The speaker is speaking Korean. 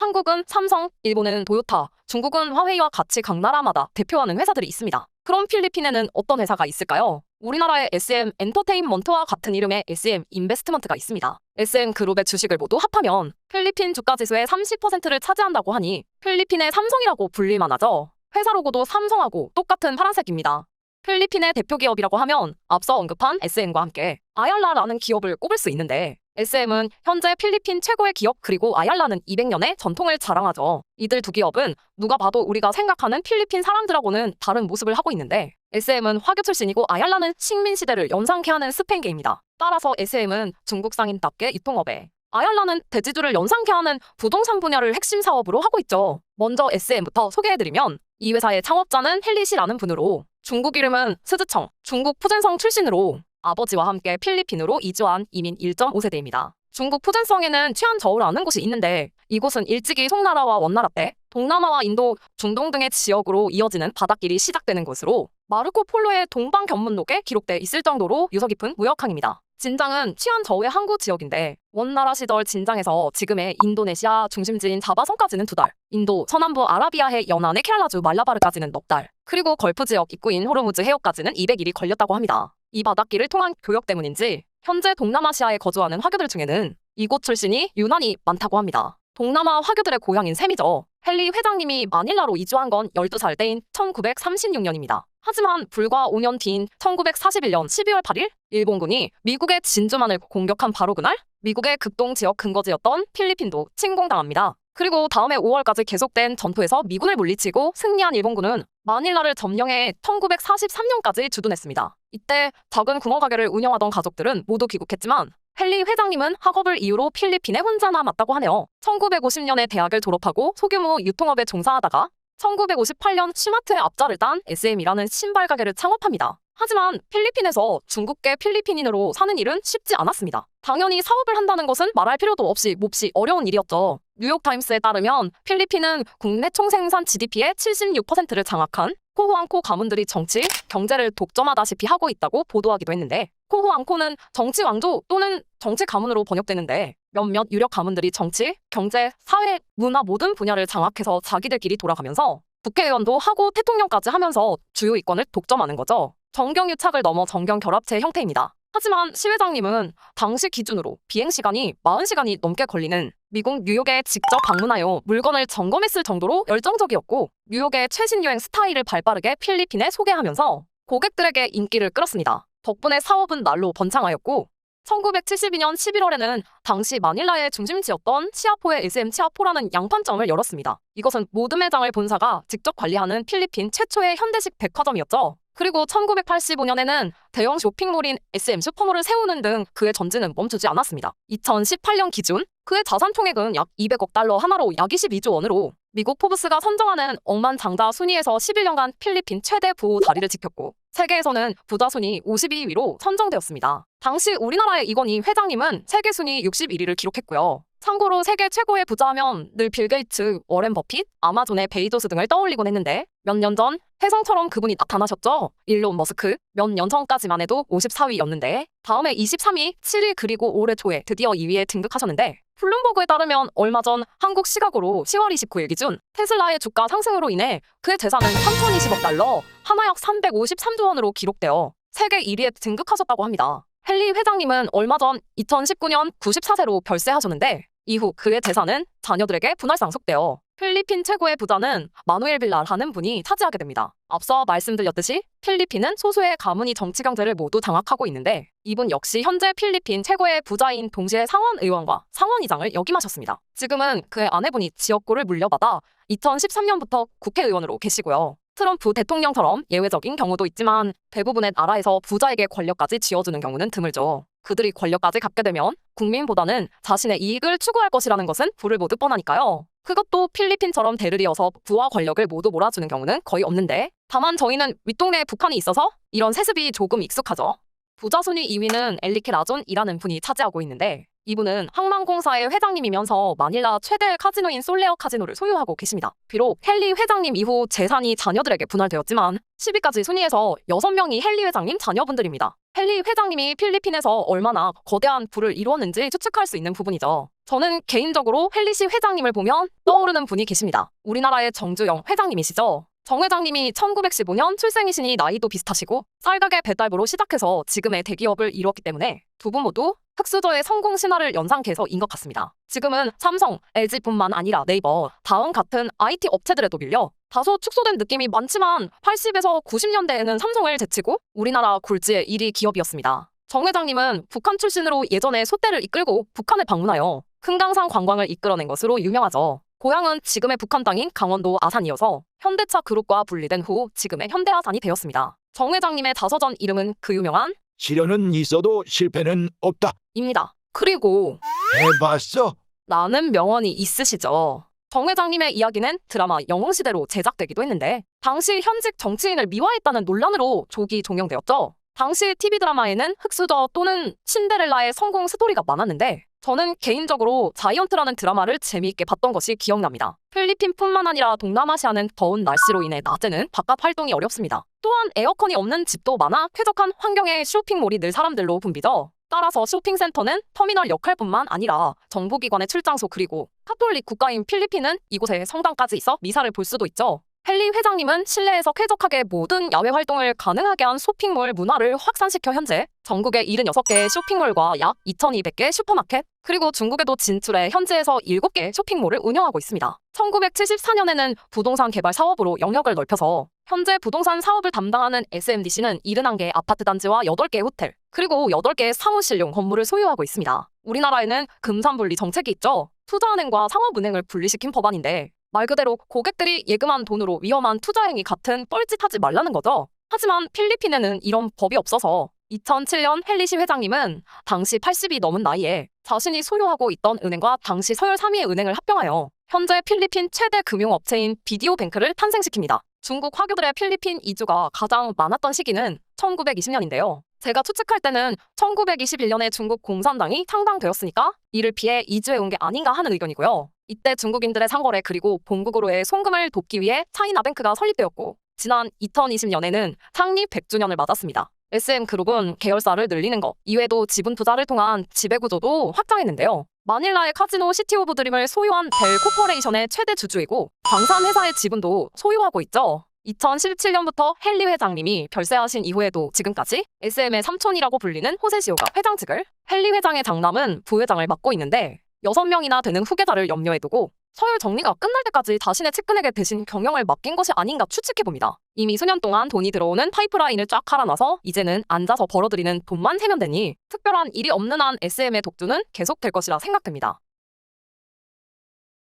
한국은 삼성, 일본은 도요타, 중국은 화웨이와 같이 각 나라마다 대표하는 회사들이 있습니다. 그럼 필리핀에는 어떤 회사가 있을까요? 우리나라의 SM 엔터테인먼트와 같은 이름의 SM 인베스트먼트가 있습니다. SM 그룹의 주식을 모두 합하면 필리핀 주가지수의 30%를 차지한다고 하니 필리핀의 삼성이라고 불릴만 하죠. 회사 로고도 삼성하고 똑같은 파란색입니다. 필리핀의 대표 기업이라고 하면 앞서 언급한 SM과 함께 아얄라라는 기업을 꼽을 수 있는데 SM은 현재 필리핀 최고의 기업 그리고 아얄라는 200년의 전통을 자랑하죠. 이들 두 기업은 누가 봐도 우리가 생각하는 필리핀 사람들하고는 다른 모습을 하고 있는데 SM은 화교 출신이고 아얄라는 식민 시대를 연상케 하는 스페인계입니다. 따라서 SM은 중국 상인답게 유통업에 아얄라는 대지주를 연상케 하는 부동산 분야를 핵심 사업으로 하고 있죠. 먼저 SM부터 소개해드리면 이 회사의 창업자는 헨리시라는 분으로 중국 이름은 스즈청, 중국 푸젠성 출신으로 아버지와 함께 필리핀으로 이주한 이민 1.5세대입니다. 중국 푸젠성에는 취안저우라는 곳이 있는데 이곳은 일찍이 송나라와 원나라 때 동남아와 인도, 중동 등의 지역으로 이어지는 바닷길이 시작되는 곳으로 마르코 폴로의 동방견문록에 기록돼 있을 정도로 유서 깊은 무역항입니다. 진장은 취안저우의 항구 지역인데 원나라 시절 진장에서 지금의 인도네시아 중심지인 자바섬까지는 2달, 인도 서남부 아라비아해 연안의 케랄라주 말라바르까지는 넉 달, 그리고 걸프 지역 입구인 호르무즈 해협까지는 200일이 걸렸다고 합니다. 이 바닷길을 통한 교역 때문인지 현재 동남아시아에 거주하는 화교들 중에는 이곳 출신이 유난히 많다고 합니다. 동남아 화교들의 고향인 셈이죠. 헨리 회장님이 마닐라로 이주한 건 12살 때인 1936년입니다. 하지만 불과 5년 뒤인 1941년 12월 8일 일본군이 미국의 진주만을 공격한 바로 그날 미국의 극동 지역 근거지였던 필리핀도 침공당합니다. 그리고 다음해 5월까지 계속된 전투에서 미군을 물리치고 승리한 일본군은 마닐라를 점령해 1943년까지 주둔했습니다. 이때 작은 궁어 가게를 운영하던 가족들은 모두 귀국했지만 헨리 회장님은 학업을 이유로 필리핀에 혼자 남았다고 하네요. 1950년에 대학을 졸업하고 소규모 유통업에 종사하다가 1958년 쉬마트에 앞자를 딴 SM이라는 신발 가게를 창업합니다. 하지만 필리핀에서 중국계 필리핀인으로 사는 일은 쉽지 않았습니다. 당연히 사업을 한다는 것은 말할 필요도 없이 몹시 어려운 일이었죠. 뉴욕타임스에 따르면 필리핀은 국내 총생산 GDP의 76%를 장악한 코후앙코 가문들이 정치, 경제를 독점하다시피 하고 있다고 보도하기도 했는데 코후앙코는 정치 왕조 또는 정치 가문으로 번역되는데 몇몇 유력 가문들이 정치, 경제, 사회, 문화 모든 분야를 장악해서 자기들끼리 돌아가면서 국회의원도 하고 대통령까지 하면서 주요 이권을 독점하는 거죠. 정경유착을 넘어 정경결합체 형태입니다. 하지만 시 회장님은 당시 기준으로 비행시간이 40시간이 넘게 걸리는 미국 뉴욕에 직접 방문하여 물건을 점검했을 정도로 열정적이었고 뉴욕의 최신 유행 스타일을 발빠르게 필리핀에 소개하면서 고객들에게 인기를 끌었습니다. 덕분에 사업은 날로 번창하였고 1972년 11월에는 당시 마닐라의 중심지였던 치아포의 SM 치아포라는 양판점을 열었습니다. 이것은 모든 매장을 본사가 직접 관리하는 필리핀 최초의 현대식 백화점이었죠. 그리고 1985년에는 대형 쇼핑몰인 SM 슈퍼몰을 세우는 등 그의 전진은 멈추지 않았습니다. 2018년 기준 그의 자산 총액은 약 200억 달러 하나로 약 22조 원으로 미국 포브스가 선정하는 억만장자 순위에서 11년간 필리핀 최대 부호 자리를 지켰고 세계에서는 부자 순위 52위로 선정되었습니다. 당시 우리나라의 이건희 회장님은 세계 순위 61위를 기록했고요. 참고로 세계 최고의 부자하면 늘 빌 게이츠, 워렌 버핏, 아마존의 베이조스 등을 떠올리곤 했는데 몇 년 전 혜성처럼 그분이 나타나셨죠. 일론 머스크 몇 년 전까지만 해도 54위였는데 다음에 23위, 7위 그리고 올해 초에 드디어 2위에 등극하셨는데 블룸버그에 따르면 얼마 전 한국 시각으로 10월 29일 기준 테슬라의 주가 상승으로 인해 그의 재산은 3,020억 달러, 하나 약 353조 원으로 기록되어 세계 1위에 등극하셨다고 합니다. 헨리 회장님은 얼마 전 2019년 94세로 별세하셨는데 이후 그의 재산은 자녀들에게 분할상속되어 필리핀 최고의 부자는 마누엘 빌라라는 분이 차지하게 됩니다. 앞서 말씀드렸듯이 필리핀은 소수의 가문이 정치 경제를 모두 장악하고 있는데 이분 역시 현재 필리핀 최고의 부자인 동시에 상원의원과 상원의장을 역임하셨습니다. 지금은 그의 아내분이 지역구를 물려받아 2013년부터 국회의원으로 계시고요. 트럼프 대통령처럼 예외적인 경우도 있지만 대부분의 나라에서 부자에게 권력까지 쥐어주는 경우는 드물죠. 그들이 권력까지 갖게 되면 국민보다는 자신의 이익을 추구할 것이라는 것은 불을 보듯 뻔하니까요. 그것도 필리핀처럼 대를 이어서 부와 권력을 모두 몰아주는 경우는 거의 없는데 다만 저희는 윗동네에 북한이 있어서 이런 세습이 조금 익숙하죠. 부자 순위 2위는 엘리케 라존이라는 분이 차지하고 있는데 이분은 항만공사의 회장님이면서 마닐라 최대 카지노인 솔레어 카지노를 소유하고 계십니다. 비록 헨리 회장님 이후 재산이 자녀들에게 분할되었지만 10위까지 순위에서 6명이 헨리 회장님 자녀분들입니다. 헨리 회장님이 필리핀에서 얼마나 거대한 부를 이루었는지 추측할 수 있는 부분이죠. 저는 개인적으로 헬리시 회장님을 보면 떠오르는 분이 계십니다. 우리나라의 정주영 회장님이시죠. 정 회장님이 1915년 출생이시니 나이도 비슷하시고 쌀가게 배달부로 시작해서 지금의 대기업을 이루었기 때문에 두 분 모두 흑수저의 성공 신화를 연상케해서인 것 같습니다. 지금은 삼성, LG뿐만 아니라 네이버, 다음 같은 IT 업체들에도 밀려 다소 축소된 느낌이 많지만 80에서 90년대에는 삼성을 제치고 우리나라 굴지의 1위 기업이었습니다. 정 회장님은 북한 출신으로 예전에 소떼를 이끌고 북한을 방문하여 금강산 관광을 이끌어낸 것으로 유명하죠. 고향은 지금의 북한 땅인 강원도 아산이어서 현대차 그룹과 분리된 후 지금의 현대아산이 되었습니다. 정 회장님의 자서전 이름은 그 유명한 시련은 있어도 실패는 없다. 입니다. 그리고 해봤어? 라는 명언이 있으시죠. 정 회장님의 이야기는 드라마 영웅시대로 제작되기도 했는데 당시 현직 정치인을 미화했다는 논란으로 조기 종영되었죠. 당시 TV 드라마에는 흑수저 또는 신데렐라의 성공 스토리가 많았는데 저는 개인적으로 자이언트라는 드라마를 재미있게 봤던 것이 기억납니다. 필리핀뿐만 아니라 동남아시아는 더운 날씨로 인해 낮에는 바깥 활동이 어렵습니다. 또한 에어컨이 없는 집도 많아 쾌적한 환경의 쇼핑몰이 늘 사람들로 붐비죠. 따라서 쇼핑센터는 터미널 역할뿐만 아니라 정보기관의 출장소 그리고 카톨릭 국가인 필리핀은 이곳에 성당까지 있어 미사를 볼 수도 있죠. 헨리 회장님은 실내에서 쾌적하게 모든 야외 활동을 가능하게 한 쇼핑몰 문화를 확산시켜 현재 전국에 76개의 쇼핑몰과 약 2,200개 슈퍼마켓 그리고 중국에도 진출해 현지에서 7개 쇼핑몰을 운영하고 있습니다. 1974년에는 부동산 개발 사업으로 영역을 넓혀서 현재 부동산 사업을 담당하는 SMDC는 71개 아파트 단지와 8개 호텔 그리고 8개의 사무실용 건물을 소유하고 있습니다. 우리나라에는 금산분리 정책이 있죠. 투자은행과 상업은행을 분리시킨 법안인데 말 그대로 고객들이 예금한 돈으로 위험한 투자 행위 같은 뻘짓하지 말라는 거죠. 하지만 필리핀에는 이런 법이 없어서 2007년 헨리시 회장님은 당시 80이 넘은 나이에 자신이 소유하고 있던 은행과 당시 서열 3위의 은행을 합병하여 현재 필리핀 최대 금융업체인 비디오뱅크를 탄생시킵니다. 중국 화교들의 필리핀 이주가 가장 많았던 시기는 1920년인데요. 제가 추측할 때는 1921년에 중국 공산당이 창당되었으니까 이를 피해 이주해 온 게 아닌가 하는 의견이고요. 이때 중국인들의 상거래 그리고 본국으로의 송금을 돕기 위해 차이나뱅크가 설립되었고 지난 2020년에는 창립 100주년을 맞았습니다. SM그룹은 계열사를 늘리는 것 이외에도 지분 투자를 통한 지배구조도 확장했는데요. 마닐라의 카지노 시티 오브 드림을 소유한 델 코퍼레이션의 최대 주주이고 방산회사의 지분도 소유하고 있죠. 2017년부터 헨리 회장님이 별세하신 이후에도 지금까지 SM의 삼촌이라고 불리는 호세시오가 회장직을 헨리 회장의 장남은 부회장을 맡고 있는데 6명이나 되는 후계자를 염려에 두고 서열 정리가 끝날 때까지 자신의 측근에게 대신 경영을 맡긴 것이 아닌가 추측해봅니다. 이미 수년 동안 돈이 들어오는 파이프라인을 쫙 갈아놔서 이제는 앉아서 벌어들이는 돈만 세면되니 특별한 일이 없는 한 SM의 독주는 계속될 것이라 생각됩니다.